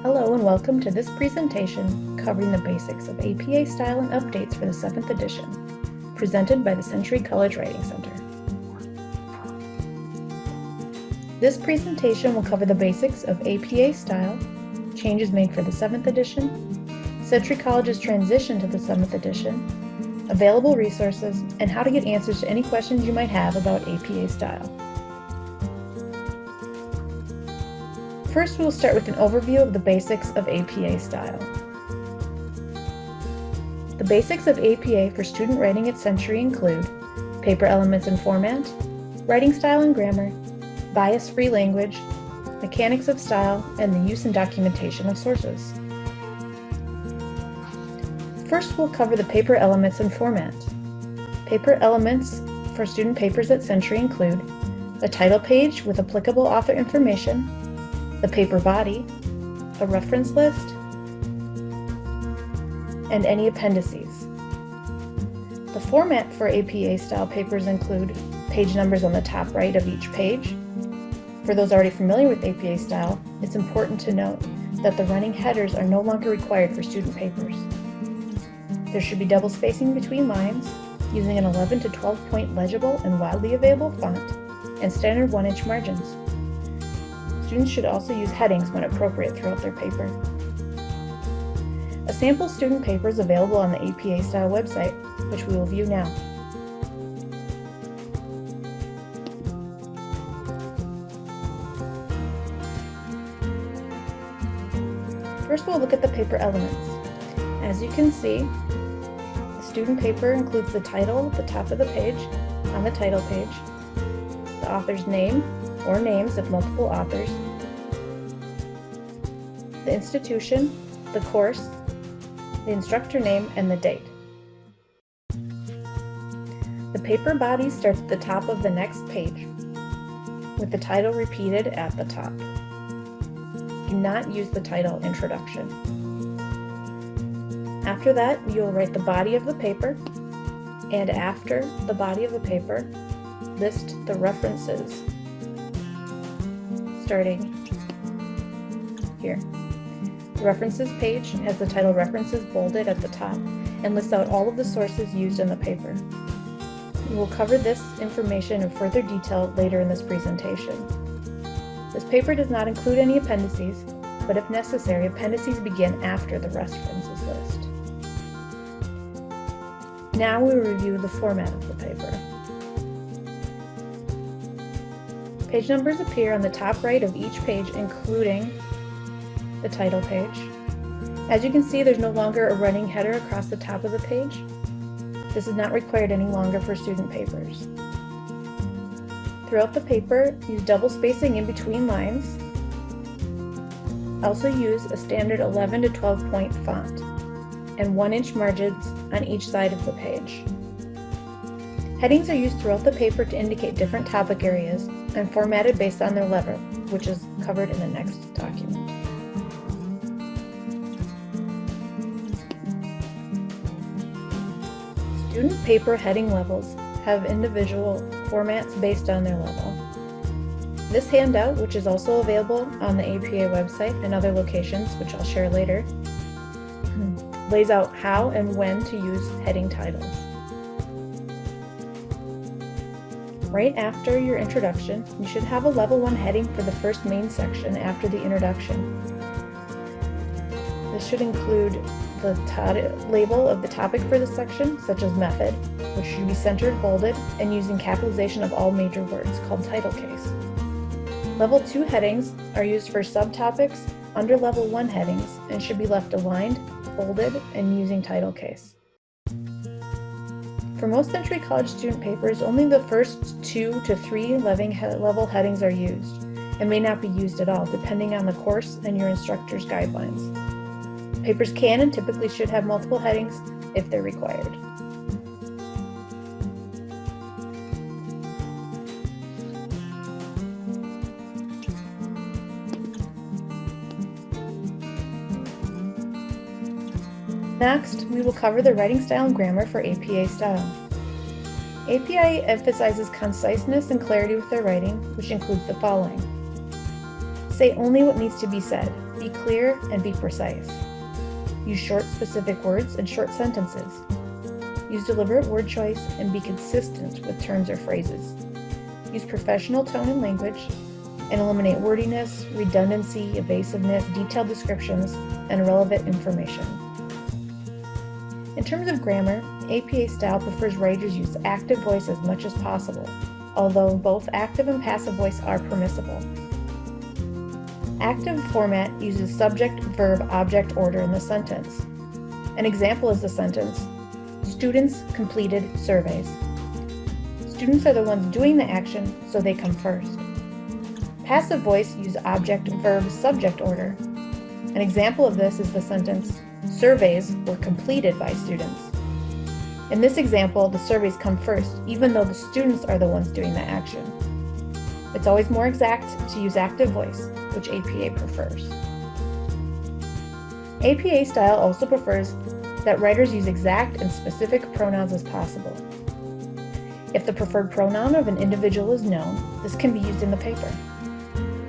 Hello and welcome to this presentation covering the basics of APA style and updates for the 7th edition, presented by the Century College Writing Center. This presentation will cover the basics of APA style, changes made for the 7th edition, Century College's transition to the 7th edition, available resources, and how to get answers to any questions you might have about APA style. First, we will start with an overview of the basics of APA style. The basics of APA for student writing at Century include paper elements and format, writing style and grammar, bias-free language, mechanics of style, and the use and documentation of sources. First, we'll cover the paper elements and format. Paper elements for student papers at Century include a title page with applicable author information, the paper body, a reference list, and any appendices. The format for APA style papers include page numbers on the top right of each page. For those already familiar with APA style, it's important to note that the running headers are no longer required for student papers. There should be double spacing between lines using an 11 to 12 point legible and widely available font and standard 1-inch margins. Students should also use headings when appropriate throughout their paper. A sample student paper is available on the APA style website, which we will view now. First, we'll look at the paper elements. As you can see, the student paper includes the title at the top of the page, on the title page, the author's name, or names if multiple authors, the institution, the course, the instructor name, and the date. The paper body starts at the top of the next page, with the title repeated at the top. Do not use the title introduction. After that, you will write the body of the paper, and after the body of the paper, list the references, starting here. The references page has the title References bolded at the top and lists out all of the sources used in the paper. We will cover this information in further detail later in this presentation. This paper does not include any appendices, but if necessary, appendices begin after the references list. Now we will review the format of the paper. Page numbers appear on the top right of each page, including the title page. As you can see, there's no longer a running header across the top of the page. This is not required any longer for student papers. Throughout the paper, use double spacing in between lines. Also use a standard 11 to 12 point font and 1-inch margins on each side of the page. Headings are used throughout the paper to indicate different topic areas and formatted based on their level, which is covered in the next document. Student paper heading levels have individual formats based on their level. This handout, which is also available on the APA website and other locations, which I'll share later, lays out how and when to use heading titles. Right after your introduction, you should have a level 1 heading for the first main section after the introduction. This should include the label of the topic for the section, such as method, which should be centered, bolded, and using capitalization of all major words, called title case. Level 2 headings are used for subtopics under level 1 headings and should be left aligned, bolded, and using title case. For most Century College student papers, only the first 2 to 3 level headings are used and may not be used at all, depending on the course and your instructor's guidelines. Papers can and typically should have multiple headings if they're required. Next, we will cover the writing style and grammar for APA style. APA emphasizes conciseness and clarity with their writing, which includes the following. Say only what needs to be said. Be clear and be precise. Use short, specific words and short sentences. Use deliberate word choice and be consistent with terms or phrases. Use professional tone and language, and eliminate wordiness, redundancy, evasiveness, detailed descriptions, and irrelevant information. In terms of grammar, APA style prefers writers use active voice as much as possible, although both active and passive voice are permissible. Active format uses subject, verb, object order in the sentence. An example is the sentence, "Students completed surveys." Students are the ones doing the action, so they come first. Passive voice use object, verb, subject order. An example of this is the sentence, "Surveys were completed by students." In this example, the surveys come first, even though the students are the ones doing the action. It's always more exact to use active voice, which APA prefers. APA style also prefers that writers use exact and specific pronouns as possible. If the preferred pronoun of an individual is known, this can be used in the paper.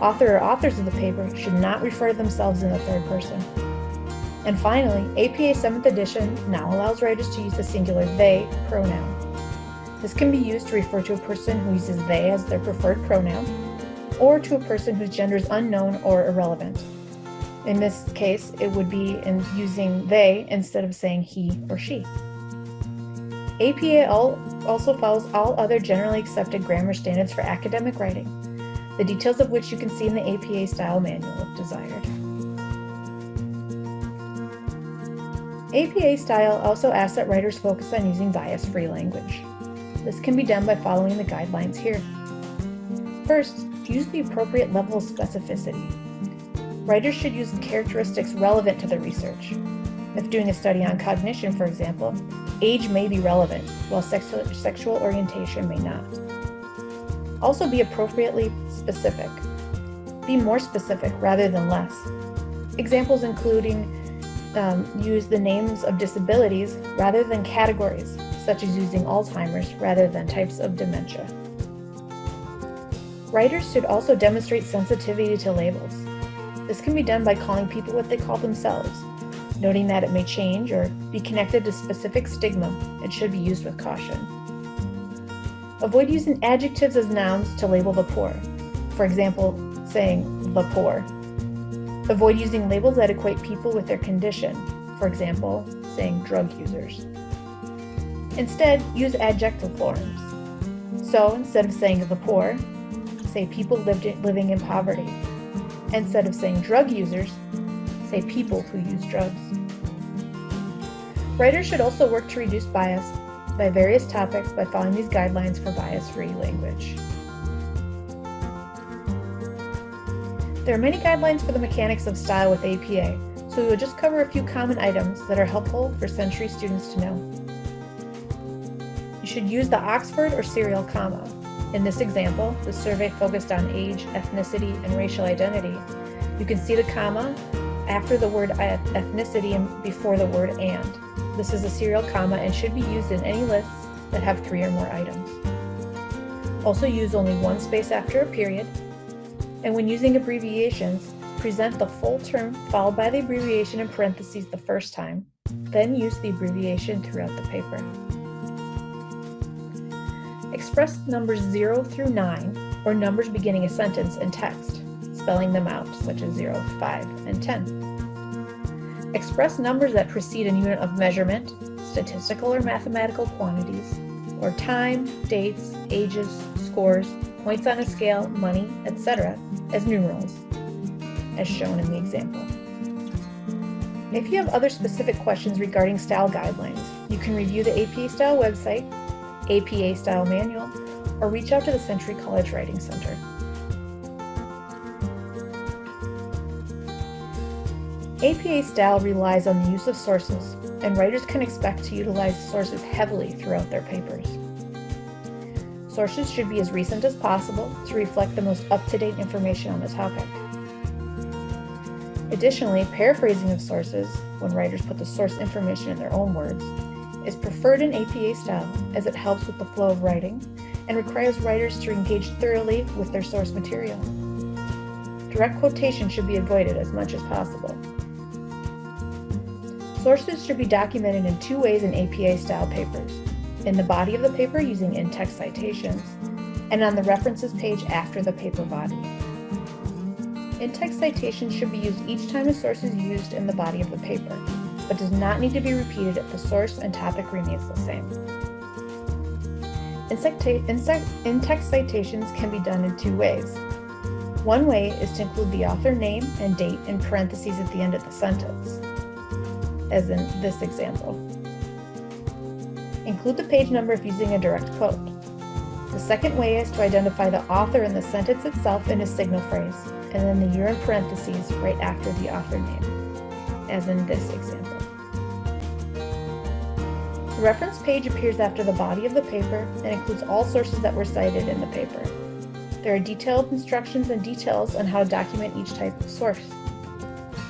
Author or authors of the paper should not refer to themselves in the third person. And finally, APA 7th edition now allows writers to use the singular they pronoun. This can be used to refer to a person who uses they as their preferred pronoun, or to a person whose gender is unknown or irrelevant. In this case, it would be in using they instead of saying he or she. APA also follows all other generally accepted grammar standards for academic writing, the details of which you can see in the APA style manual if desired. APA style also asks that writers focus on using bias-free language. This can be done by following the guidelines here. First, use the appropriate level of specificity. Writers should use characteristics relevant to the research. If doing a study on cognition, for example, age may be relevant, while sexual orientation may not. Also be appropriately specific. Be more specific rather than less. Examples including use the names of disabilities rather than categories, such as using Alzheimer's rather than types of dementia. Writers should also demonstrate sensitivity to labels. This can be done by calling people what they call themselves, noting that it may change or be connected to specific stigma and should be used with caution. Avoid using adjectives as nouns to label the poor. For example, saying the poor. Avoid using labels that equate people with their condition. For example, saying drug users. Instead, use adjective forms. So instead of saying the poor, say people living in poverty. Instead of saying drug users, say people who use drugs. Writers should also work to reduce bias by various topics by following these guidelines for bias-free language. There are many guidelines for the mechanics of style with APA, so we will just cover a few common items that are helpful for Century students to know. You should use the Oxford or serial comma. In this example, the survey focused on age, ethnicity, and racial identity. You can see the comma after the word ethnicity and before the word and. This is a serial comma and should be used in any lists that have 3 or more items. Also use only one space after a period. And when using abbreviations, present the full term followed by the abbreviation in parentheses the first time, then use the abbreviation throughout the paper. Express numbers 0 through 9, or numbers beginning a sentence in text, spelling them out, such as 0, 5, and 10. Express numbers that precede a unit of measurement, statistical or mathematical quantities, or time, dates, ages, scores, points on a scale, money, etc., as numerals, as shown in the example. If you have other specific questions regarding style guidelines, you can review the APA Style website, APA Style Manual, or reach out to the Century College Writing Center. APA Style relies on the use of sources, and writers can expect to utilize sources heavily throughout their papers. Sources should be as recent as possible to reflect the most up-to-date information on the topic. Additionally, paraphrasing of sources, when writers put the source information in their own words, is preferred in APA style as it helps with the flow of writing and requires writers to engage thoroughly with their source material. Direct quotation should be avoided as much as possible. Sources should be documented in two ways in APA-style papers: in the body of the paper using in-text citations, and on the references page after the paper body. In-text citations should be used each time a source is used in the body of the paper, but does not need to be repeated if the source and topic remains the same. In-text citations can be done in two ways. One way is to include the author name and date in parentheses at the end of the sentence, as in this example. Include the page number if using a direct quote. The second way is to identify the author in the sentence itself in a signal phrase, and then the year in parentheses right after the author name, as in this example. The reference page appears after the body of the paper and includes all sources that were cited in the paper. There are detailed instructions and details on how to document each type of source.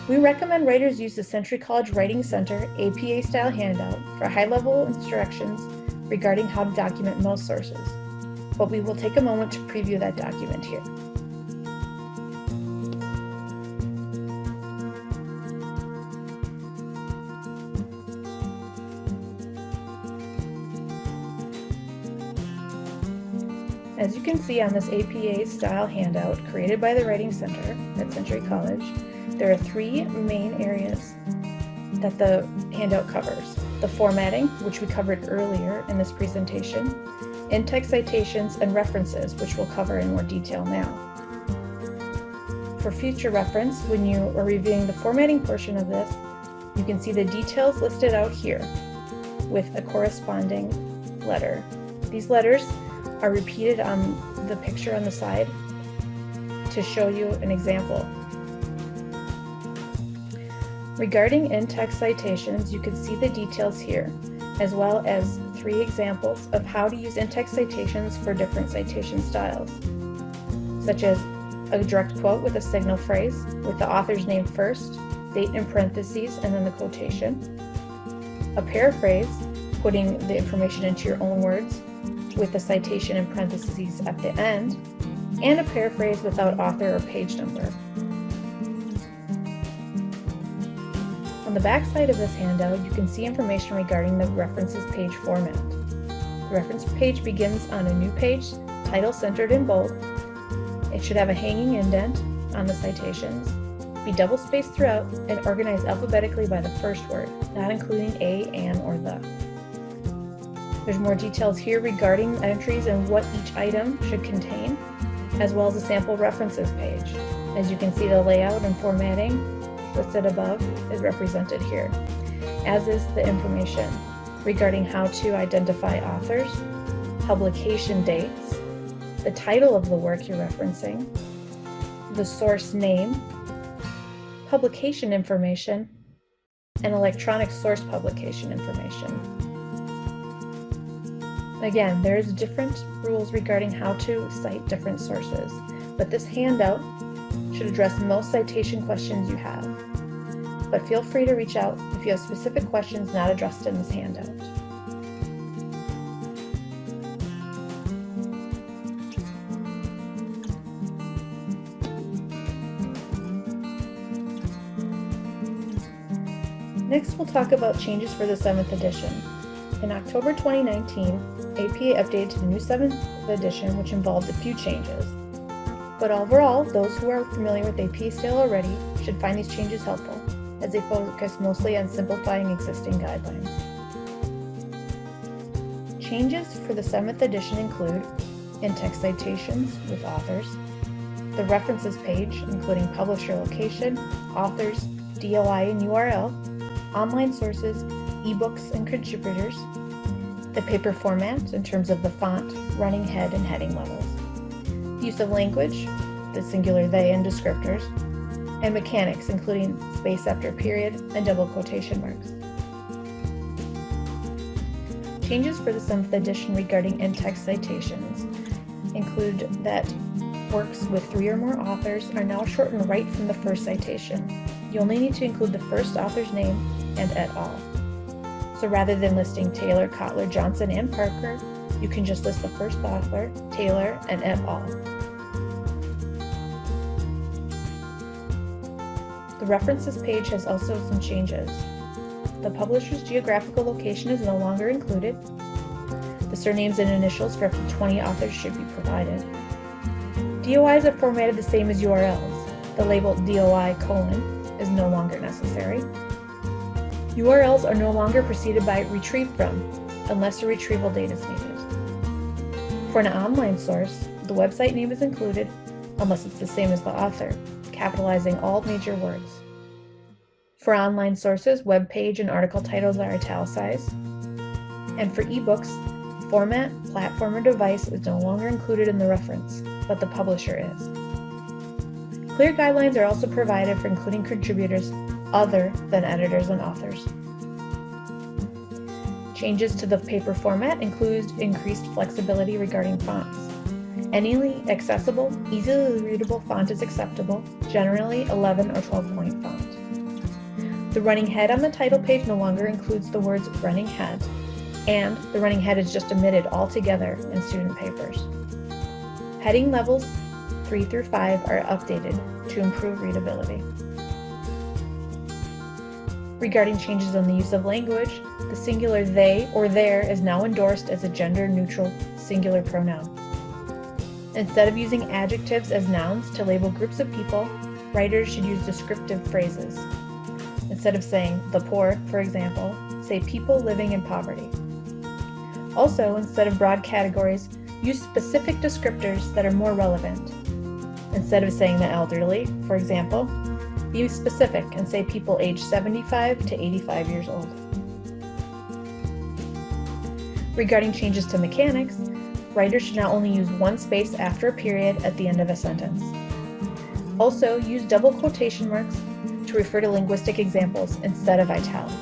We recommend writers use the Century College Writing Center APA-style handout for high-level instructions regarding how to document most sources, but we will take a moment to preview that document here. As you can see on this APA-style handout created by the Writing Center at Century College, there are three main areas that the handout covers: the formatting, which we covered earlier in this presentation, in-text citations, and references, which we'll cover in more detail now. For future reference, when you are reviewing the formatting portion of this, you can see the details listed out here with a corresponding letter. These letters are repeated on the picture on the side to show you an example. Regarding in-text citations, you can see the details here, as well as 3 examples of how to use in-text citations for different citation styles, such as a direct quote with a signal phrase with the author's name first, date in parentheses, and then the quotation, a paraphrase, putting the information into your own words, with the citation in parentheses at the end, and a paraphrase without author or page number. On the back side of this handout, you can see information regarding the references page format. The reference page begins on a new page, title centered in bold. It should have a hanging indent on the citations, be double-spaced throughout, and organized alphabetically by the first word, not including a, an, or the. There's more details here regarding entries and what each item should contain, as well as a sample references page. As you can see, the layout and formatting listed above is represented here, as is the information regarding how to identify authors, publication dates, the title of the work you're referencing, the source name, publication information, and electronic source publication information. Again, there's different rules regarding how to cite different sources, but this handout should address most citation questions you have. But feel free to reach out if you have specific questions not addressed in this handout. Next, we'll talk about changes for the 7th edition. In October 2019, APA updated to the new 7th edition, which involved a few changes. But overall, those who are familiar with APA style already should find these changes helpful, as they focus mostly on simplifying existing guidelines. Changes for the 7th edition include in-text citations with authors, the references page, including publisher location, authors, DOI and URL, online sources, ebooks and contributors, the paper format in terms of the font, running head, and heading levels, use of language, the singular they and descriptors, and mechanics, including space after period and double quotation marks. Changes for the 7th edition regarding in-text citations include that works with 3 or more authors are now shortened right from the first citation. You only need to include the first author's name and et al. So rather than listing Taylor, Kotler, Johnson, and Parker, you can just list the first author, Taylor, and et al. references page has also some changes. The publisher's geographical location is no longer included. The surnames and initials for up to 20 authors should be provided. DOIs are formatted the same as URLs. The label DOI: is no longer necessary. URLs are no longer preceded by retrieve from, unless a retrieval date is needed. For an online source, the website name is included, unless it's the same as the author, capitalizing all major words. For online sources, web page and article titles are italicized. And for ebooks, format, platform, or device is no longer included in the reference, but the publisher is. Clear guidelines are also provided for including contributors other than editors and authors. Changes to the paper format include increased flexibility regarding fonts. Any accessible, easily readable font is acceptable, generally 11 or 12-point font. The running head on the title page no longer includes the words running head, and the running head is just omitted altogether in student papers. Heading levels 3 through 5 are updated to improve readability. Regarding changes in the use of language, the singular they or their is now endorsed as a gender-neutral singular pronoun. Instead of using adjectives as nouns to label groups of people, writers should use descriptive phrases. Instead of saying the poor, for example, say people living in poverty. Also, instead of broad categories, use specific descriptors that are more relevant. Instead of saying the elderly, for example, be specific and say people aged 75 to 85 years old. Regarding changes to mechanics, writers should now only use one space after a period at the end of a sentence. Also, use double quotation marks to refer to linguistic examples instead of italics.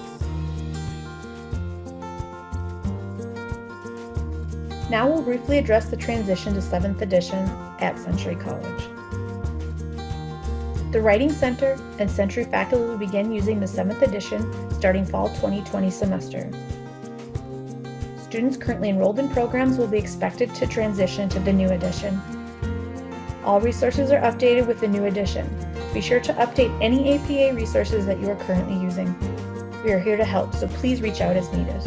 Now we'll briefly address the transition to 7th edition at Century College. The Writing Center and Century faculty will begin using the 7th edition starting fall 2020 semester. Students currently enrolled in programs will be expected to transition to the new edition. All resources are updated with the new edition. Be sure to update any APA resources that you are currently using. We are here to help, so please reach out as needed.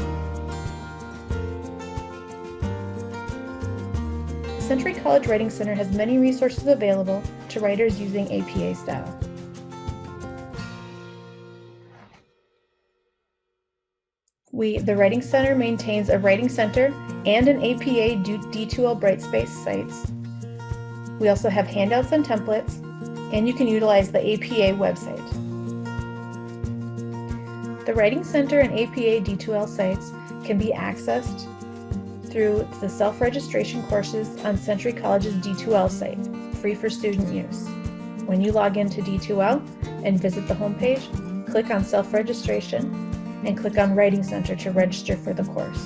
The Century College Writing Center has many resources available to writers using APA style. The Writing Center maintains a Writing Center and an APA D2L Brightspace sites. We also have handouts and templates, and you can utilize the APA website. The Writing Center and APA D2L sites can be accessed through the self-registration courses on Century College's D2L site, free for student use. When you log into D2L and visit the homepage, click on self-registration and click on Writing Center to register for the course.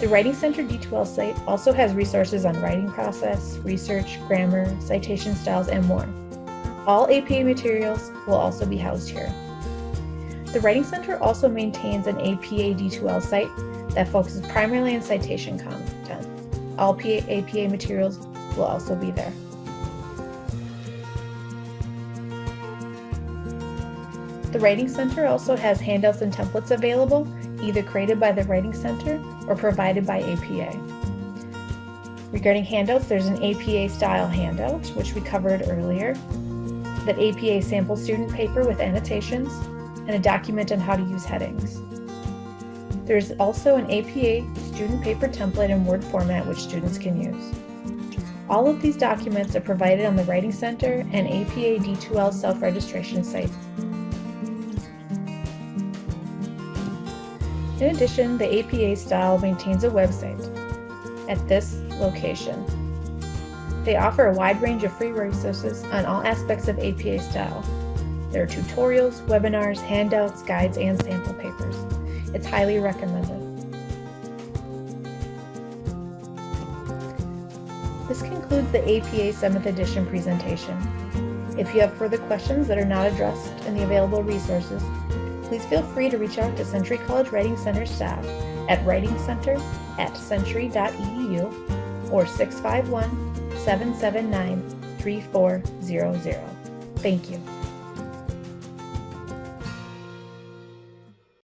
The Writing Center D2L site also has resources on writing process, research, grammar, citation styles, and more. All APA materials will also be housed here. The Writing Center also maintains an APA D2L site that focuses primarily on citation content. All APA materials will also be there. The Writing Center also has handouts and templates available, either created by the Writing Center or provided by APA. Regarding handouts, there's an APA style handout, which we covered earlier, that APA sample student paper with annotations, and a document on how to use headings. There's also an APA student paper template in Word format which students can use. All of these documents are provided on the Writing Center and APA D2L self-registration sites. In addition, the APA style maintains a website at this location. They offer a wide range of free resources on all aspects of APA style. There are tutorials, webinars, handouts, guides, and sample papers. It's highly recommended. This concludes the APA 7th edition presentation. If you have further questions that are not addressed in the available resources, please feel free to reach out to Century College Writing Center staff at writingcenter@century.edu or 651-779-3400. Thank you.